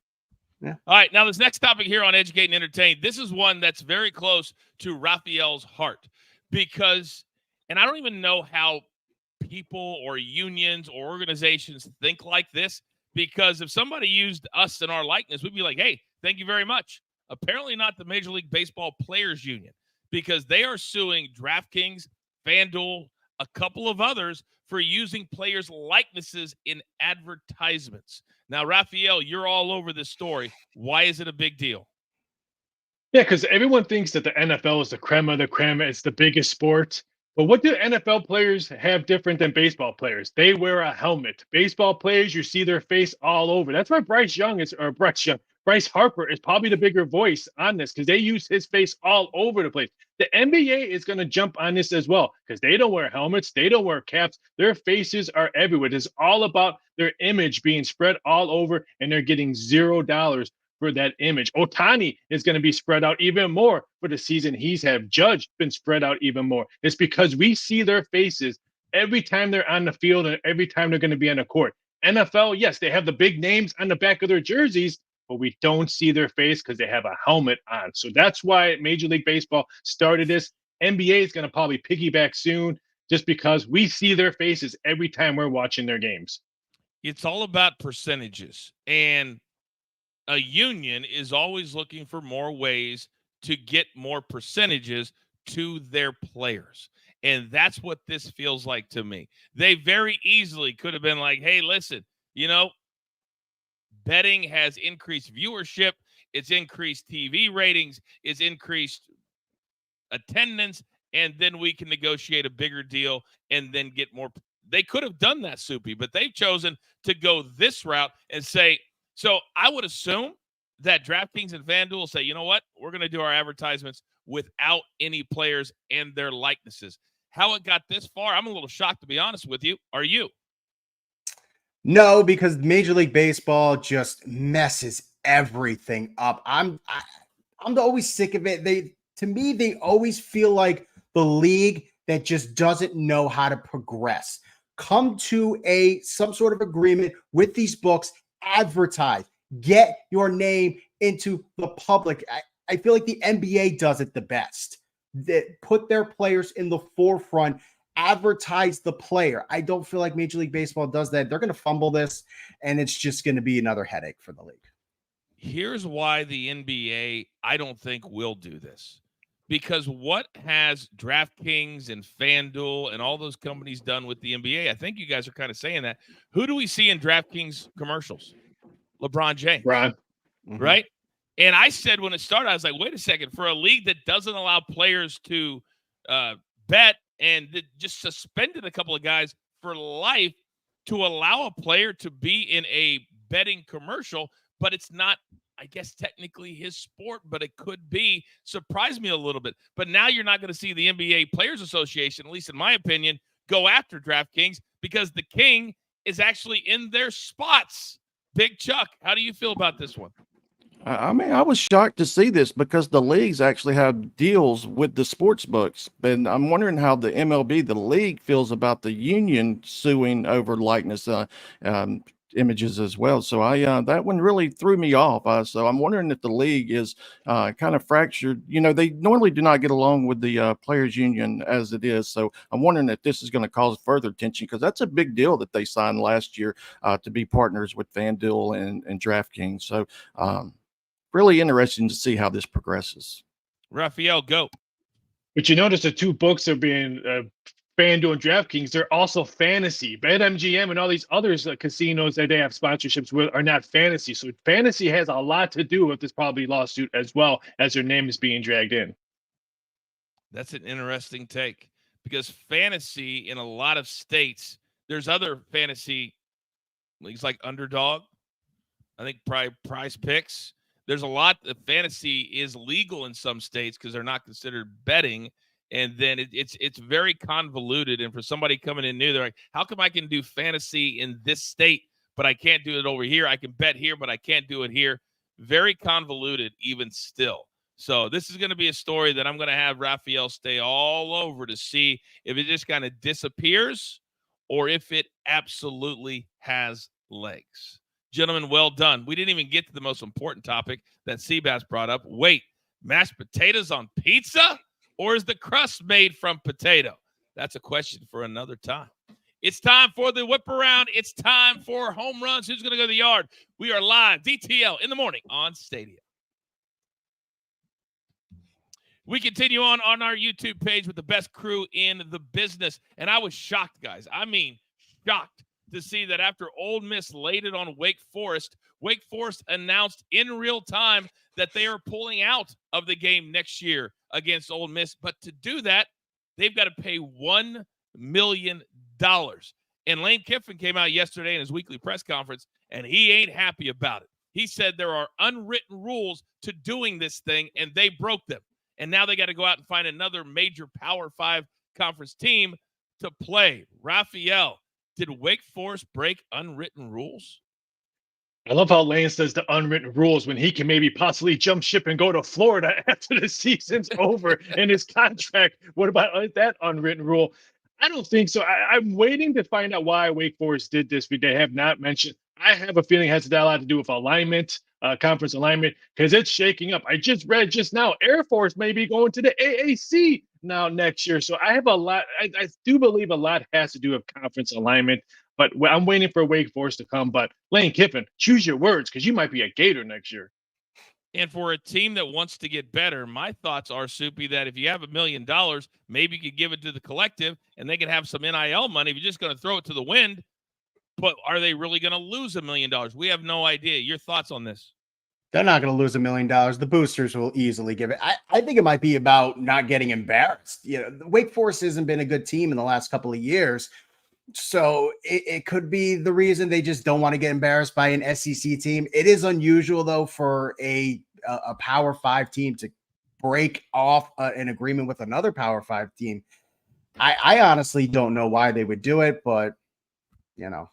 Yeah. All right. Now, this next topic here on Educate and Entertain, this is one that's very close to Raphael's heart because, and I don't even know how people or unions or organizations think like this, because if somebody used us in our likeness, we'd be like, hey, thank you very much. Apparently not the Major League Baseball Players Union, because they are suing DraftKings, FanDuel, a couple of others for using players' likenesses in advertisements. Now, Raphael, you're all over this story. Why is it a big deal? Yeah, because everyone thinks that the NFL is the creme of the creme. It's the biggest sport. But what do NFL players have different than baseball players? They wear a helmet. Baseball players, you see their face all over. That's why Bryce Harper is probably the bigger voice on this because they use his face all over the place. The NBA is going to jump on this as well because they don't wear helmets. They don't wear caps. Their faces are everywhere. It's all about their image being spread all over, and they're getting $0 for that image. Ohtani is going to be spread out even more for the season he's had. Judge been spread out even more. It's because we see their faces every time they're on the field and every time they're going to be on the court. NFL, yes, they have the big names on the back of their jerseys, but we don't see their face because they have a helmet on. So that's why Major League Baseball started this. NBA is going to probably piggyback soon just because we see their faces every time we're watching their games. It's all about percentages, and a union is always looking for more ways to get more percentages to their players. And that's what this feels like to me. They very easily could have been like, hey, listen, betting has increased viewership. It's increased TV ratings. It's increased attendance. And then we can negotiate a bigger deal and then get more. They could have done that, Soupy, but they've chosen to go this route and say, so I would assume that DraftKings and FanDuel will say, you know what? We're going to do our advertisements without any players and their likenesses. How it got this far, I'm a little shocked, to be honest with you. Are you? No, because Major League Baseball just messes everything up. I'm always sick of it. To me, they always feel like the league that just doesn't know how to progress. Come to some sort of agreement with these books. Advertise, get your name into the public. I feel like the NBA does it the best. That put their players in the forefront, advertise the player. I don't feel like Major League Baseball does that. They're going to fumble this, and it's just going to be another headache for the league. Here's why the NBA, I don't think, will do this. Because what has DraftKings and FanDuel and all those companies done with the NBA? I think you guys are kind of saying that. Who do we see in DraftKings commercials? LeBron James. Right. Right? And I said when it started, I was like, wait a second. For a league that doesn't allow players to bet and just suspended a couple of guys for life to allow a player to be in a betting commercial, but it's not, I guess, technically his sport, but it could be, surprised me a little bit. But now you're not going to see the NBA Players Association, at least in my opinion, go after DraftKings because the king is actually in their spots. Big Chuck, how do you feel about this one? I mean, I was shocked to see this because the leagues actually have deals with the sports books. And I'm wondering how the MLB, the league, feels about the union suing over likeness images as well. So that one really threw me off. So I'm wondering if the league is kind of fractured. They normally do not get along with the players union as it is. So I'm wondering if this is going to cause further tension because that's a big deal that they signed last year to be partners with FanDuel and DraftKings. So really interesting to see how this progresses. Raphael, go. But you notice the two books are being FanDuel and DraftKings. They're also fantasy. BetMGM and all these other casinos that they have sponsorships with are not fantasy. So fantasy has a lot to do with this probably lawsuit as well as their name is being dragged in. That's an interesting take because fantasy in a lot of states, there's other fantasy leagues like Underdog. I think probably Prize Picks. There's a lot of fantasy is legal in some states because they're not considered betting. And then it's very convoluted. And for somebody coming in new, they're like, how come I can do fantasy in this state, but I can't do it over here? I can bet here, but I can't do it here. Very convoluted even still. So this is going to be a story that I'm going to have Raphael stay all over to see if it just kind of disappears or if it absolutely has legs. Gentlemen, well done. We didn't even get to the most important topic that Seabass brought up. Wait, mashed potatoes on pizza? Or is the crust made from potato? That's a question for another time. It's time for the whip around. It's time for home runs. Who's going to go to the yard? We are live, DTL in the morning on Stadia. We continue on our YouTube page with the best crew in the business. And I was shocked, guys. I mean, shocked to see that after Ole Miss laid it on Wake Forest announced in real time that they are pulling out of the game next year against Ole Miss. But to do that, they've got to pay $1 million. And Lane Kiffin came out yesterday in his weekly press conference, and he ain't happy about it. He said there are unwritten rules to doing this thing, and they broke them. And now they got to go out and find another major Power 5 conference team to play. Raphael, did Wake Forest break unwritten rules? I love how Lane says the unwritten rules when he can maybe possibly jump ship and go to Florida after the season's over in his contract. What about that unwritten rule? I don't think so. I'm waiting to find out why Wake Forest did this. They have not mentioned. I have a feeling it has a lot to do with alignment, conference alignment, because it's shaking up. I just read just now Air Force may be going to the AAC now next year. So I have a lot. I do believe a lot has to do with conference alignment. But I'm waiting for Wake Forest to come. But Lane Kiffin, choose your words because you might be a Gator next year. And for a team that wants to get better, my thoughts are, Soupy, that if you have $1 million, maybe you could give it to the collective and they could have some NIL money if you're just going to throw it to the wind. But are they really going to lose $1 million? We have no idea. Your thoughts on this? They're not going to lose $1 million. The boosters will easily give it. I think it might be about not getting embarrassed. You know, Wake Forest hasn't been a good team in the last couple of years. So it could be the reason they just don't want to get embarrassed by an SEC team. It is unusual, though, for a Power 5 team to break off an agreement with another Power 5 team. I honestly don't know why they would do it, but, you know,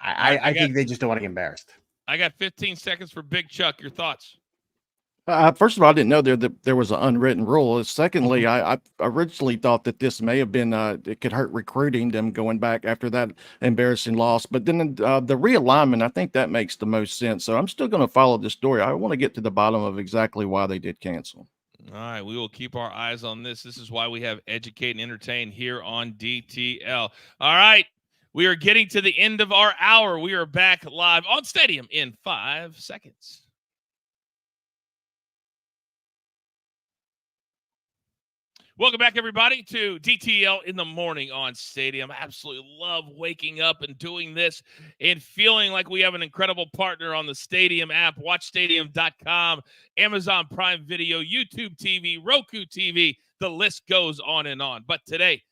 I think they just don't want to get embarrassed. I got 15 seconds for Big Chuck. Your thoughts? First of all, I didn't know there was an unwritten rule. Secondly, I originally thought that this may have been it could hurt recruiting, them going back after that embarrassing loss. But then the realignment, I think that makes the most sense. So I'm still going to follow this story. I want to get to the bottom of exactly why they did cancel. All right, we will keep our eyes on this. This is why we have Educate and Entertain here on DTL. All right, we are getting to the end of our hour. We are back live on Stadium in 5 seconds. Welcome back, everybody, to DTL in the morning on Stadium. I absolutely love waking up and doing this and feeling like we have an incredible partner on the Stadium app, watchstadium.com, Amazon Prime Video, YouTube TV, Roku TV. The list goes on and on. But today,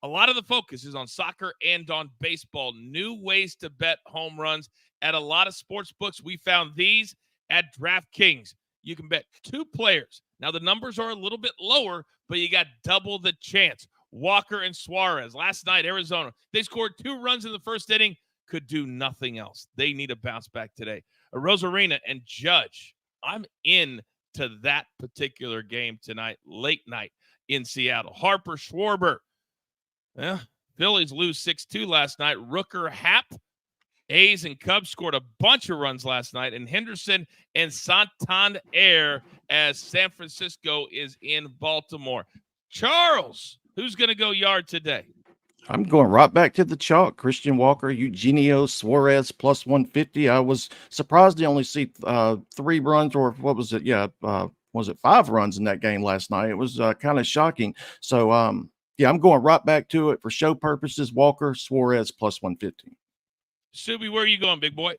a lot of the focus is on soccer and on baseball. New ways to bet home runs at a lot of sports books. We found these at DraftKings. You can bet 2 players. Now, the numbers are a little bit lower, but you got double the chance. Walker and Suarez. Last night, Arizona, they scored 2 runs in the first inning, could do nothing else. They need a bounce back today. Rosarina and Judge. I'm in to that particular game tonight, late night in Seattle. Harper, Schwarber. Yeah, Phillies lose 6-2 last night. Rooker, Happ. A's and Cubs scored a bunch of runs last night, and Henderson and Santander as San Francisco is in Baltimore. Charles, who's going to go yard today? I'm going right back to the chalk. Christian Walker, Eugenio Suarez plus 150. I was surprised to only see 3 runs, or what was it? Yeah, was it 5 runs in that game last night? It was kind of shocking. So, yeah, I'm going right back to it for show purposes. Walker, Suarez plus 150. Subi, where are you going, big boy?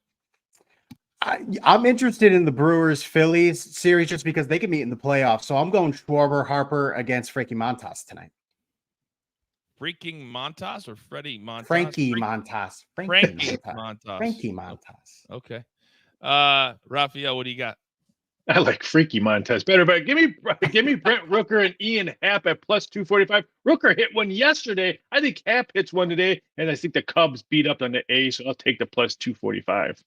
I'm interested in the Brewers-Phillies series just because they can meet in the playoffs. So I'm going Schwarber, Harper against Frankie Montas tonight. Freaking Montas or Freddie Montas? Frankie Montas. Frankie Montas. Frankie Montas. Okay. Raphael, what do you got? I like Freaky Montez better, but give me Brent Rooker and Ian Happ at plus 245. Rooker hit one yesterday. I think Happ hits one today, and I think the Cubs beat up on the A's, so I'll take the plus 245.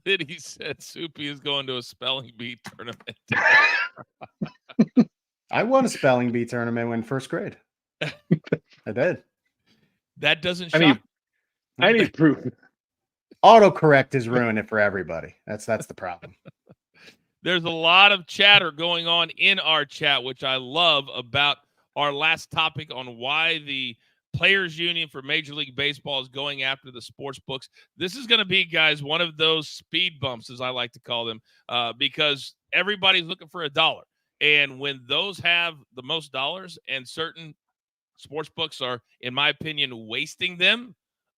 Liddy said Soupy is going to a spelling bee tournament. I won a spelling bee tournament in first grade. I did. That doesn't shock. I need proof. Autocorrect is ruining it for everybody. That's the problem. There's a lot of chatter going on in our chat, which I love, about our last topic on why the Players Union for Major League Baseball is going after the sports books. This is going to be, guys, one of those speed bumps, as I like to call them, because everybody's looking for a dollar. And when those have the most dollars and certain sports books are, in my opinion, wasting them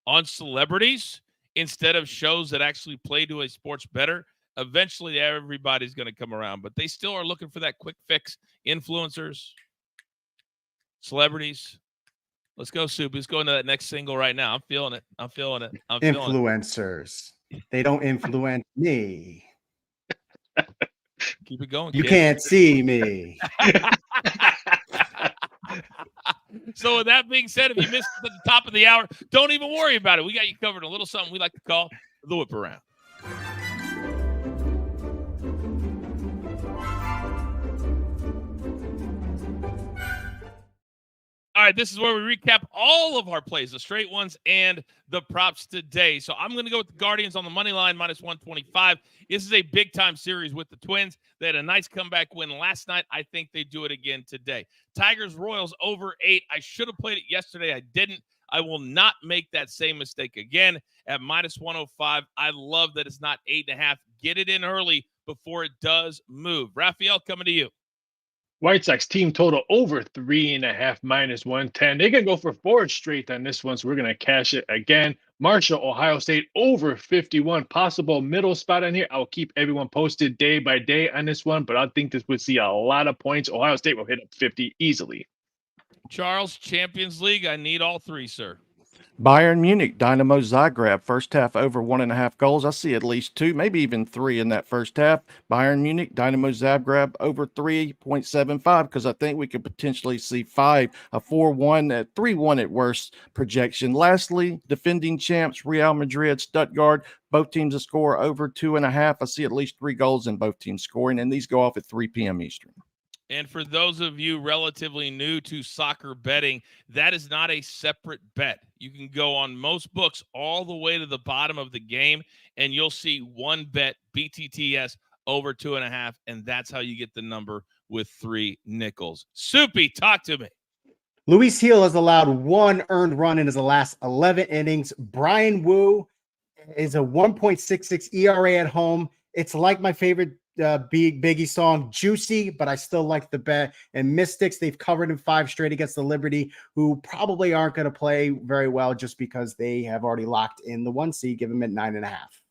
on celebrities instead of shows that actually play to a sports better, eventually everybody's going to come around. But they still are looking for that quick fix. Influencers, celebrities. Let's go, Soup. Let's go into that next single right now. I'm feeling it. I'm feeling it. Influencers. They don't influence me. Keep it going. You kid. can't see me. So with that being said, if you missed it at the top of the hour, don't even worry about it. We got you covered. A little something we like to call the whip around. All right, this is where we recap all of our plays, the straight ones and the props today. So I'm going to go with the Guardians on the money line, -125. This is a big-time series with the Twins. They had a nice comeback win last night. I think they do it again today. Tigers-Royals over 8. I should have played it yesterday. I didn't. I will not make that same mistake again at -105. I love that it's not 8.5. Get it in early before it does move. Raphael, coming to you. White Sox team total over 3.5 -110. They can go for 4 straight on this one, so we're going to cash it again. Marshall, Ohio State over 51. Possible middle spot in here. I'll keep everyone posted day by day on this one, but I think this would see a lot of points. Ohio State will hit up 50 easily. Charles, Champions League. I need all 3, sir. Bayern Munich, Dynamo Zagreb, first half over 1.5 goals. I see at least 2, maybe even 3 in that first half. Bayern Munich, Dynamo Zagreb over 3.75, because I think we could potentially see 5, a 4-1, at 3-1 at worst projection. Lastly, defending champs, Real Madrid, Stuttgart, both teams to score over 2.5. I see at least 3 goals in both teams scoring, and these go off at 3 p.m. Eastern. And for those of you relatively new to soccer betting, that is not a separate bet. You can go on most books all the way to the bottom of the game, and you'll see one bet, BTTS, over 2.5, and that's how you get the number with 3 nickels. Soupy, talk to me. Luis Gil has allowed 1 earned run in his last 11 innings. Brian Wu is a 1.66 ERA at home. It's like my favorite Biggie song, Juicy, but I still like the bet. And Mystics, they've covered in 5 straight against the Liberty, who probably aren't going to play very well just because they have already locked in the 1 seed. Give them at 9.5.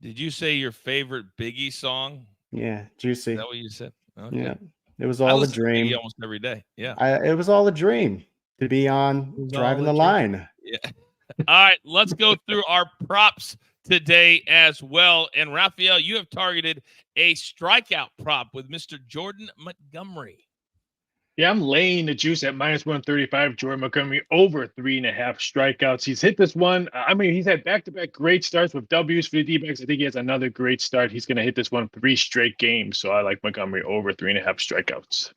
Did you say your favorite Biggie song? Yeah, Juicy. Is that what you said? Okay. Yeah, it was all a dream. Almost every day. Yeah, it was all a dream to be on Driving the Line. Yeah. All right, let's go through our props today as well. And Raphael, you have targeted a strikeout prop with Mr. Jordan Montgomery. Yeah, I'm laying the juice at -135. Jordan Montgomery over 3.5 strikeouts. He's hit this one. I mean, he's had back-to-back great starts with W's for the D-backs. I think he has another great start. He's going to hit this one 3 straight games. So I like Montgomery over 3.5 strikeouts.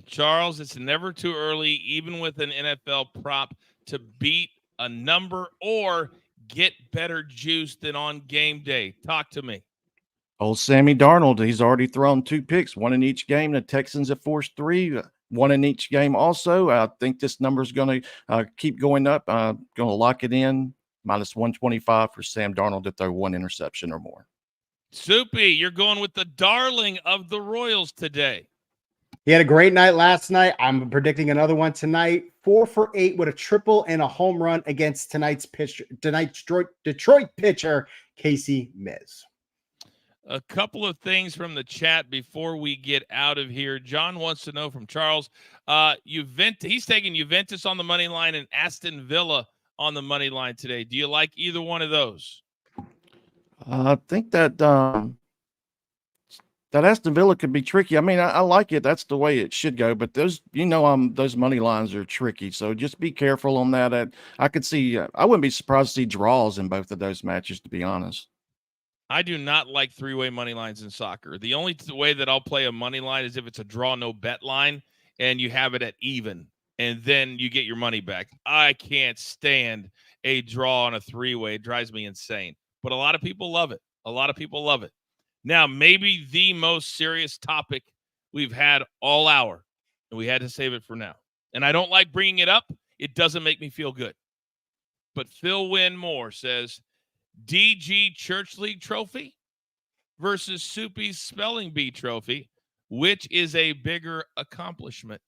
Charles, it's never too early, even with an NFL prop, to beat a number or get better juice than on game day. Talk to me. Old Sammy Darnold, he's already thrown 2 picks, 1 in each game. The Texans have forced 3, 1 in each game also. I think this number is going to keep going up. Going to lock it in, -125 for Sam Darnold to throw 1 interception or more. Soupy, you're going with the darling of the Royals today. He had a great night last night. I'm predicting another one tonight. 4 for 8 with a triple and a home run against tonight's Detroit pitcher, Casey Miz. A couple of things from the chat before we get out of here. John wants to know from Charles, he's taking Juventus on the money line and Aston Villa on the money line today. Do you like either one of those? I think that that Aston Villa could be tricky. I mean, I like it. That's the way it should go. But those money lines are tricky. So just be careful on that. I could see. I wouldn't be surprised to see draws in both of those matches, to be honest. I do not like 3-way money lines in soccer. The only way that I'll play a money line is if it's a draw no bet line and you have it at even, and then you get your money back. I can't stand a draw on a 3-way. It drives me insane. But a lot of people love it. Now, maybe the most serious topic we've had all hour, and we had to save it for now. And I don't like bringing it up. It doesn't make me feel good. But Phil Wynn Moore says, DG Church League trophy versus Soupy's Spelling Bee trophy, which is a bigger accomplishment?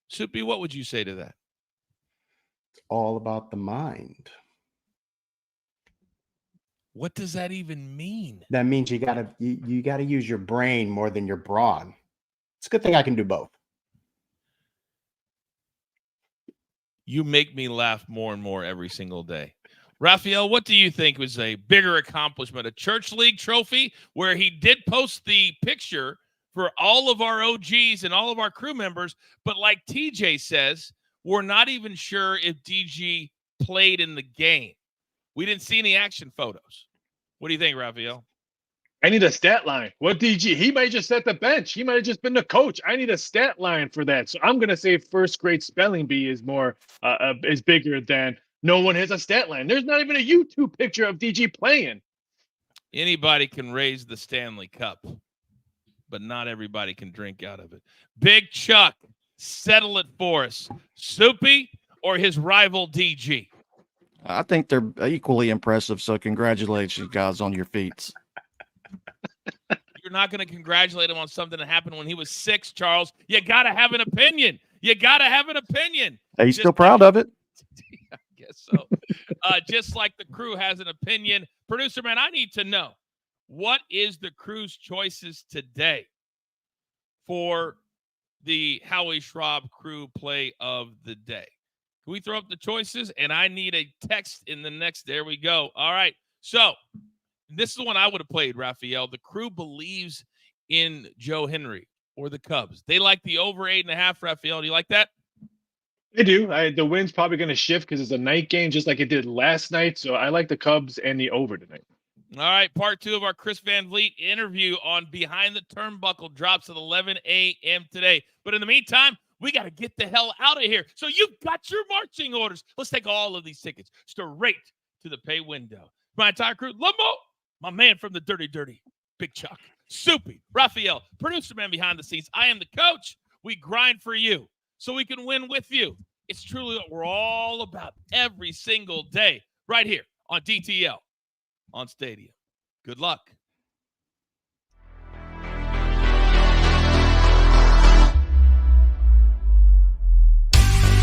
Soupy, what would you say to that? It's all about the mind. What does that even mean? That means you gotta use your brain more than your brawn. It's a good thing I can do both. You make me laugh more and more every single day. Raphael, what do you think was a bigger accomplishment? A Church League trophy where he did post the picture for all of our OGs and all of our crew members, but like TJ says, we're not even sure if DG played in the game. We didn't see any action photos. What do you think, Raphael? I need a stat line. What DG? He might just set the bench. He might have just been the coach. I need a stat line for that. So I'm gonna say first grade spelling bee is more is bigger than no one has a stat line. There's not even a YouTube picture of DG playing. Anybody can raise the Stanley Cup, but not everybody can drink out of it. Big Chuck, settle it for us. Soupy or his rival DG? I think they're equally impressive. So congratulations, guys, on your feats. You're not going to congratulate him on something that happened when he was 6, Charles. You got to have an opinion. You got to have an opinion. He's still proud of it. I guess so. Just like the crew has an opinion. Producer man, I need to know, what is the crew's choices today for the Howie Schraub crew play of the day? Can we throw up the choices? And I need a text in the next. There we go. All right. So this is the one I would have played, Raphael. The crew believes in Joe Henry or the Cubs. They like the over 8.5, Raphael. Do you like that? I do. The wind's probably going to shift because it's a night game, just like it did last night. So I like the Cubs and the over tonight. All right. Part 2 of our Chris Van Vliet interview on Behind the Turnbuckle drops at 11 a.m. today. But in the meantime, we got to get the hell out of here. So you've got your marching orders. Let's take all of these tickets straight to the pay window. My entire crew, Lumbo, my man from the Dirty, Big Chuck, Soupy, Raphael, producer man behind the scenes. I am the coach. We grind for you so we can win with you. It's truly what we're all about every single day right here on DTL on Stadium. Good luck.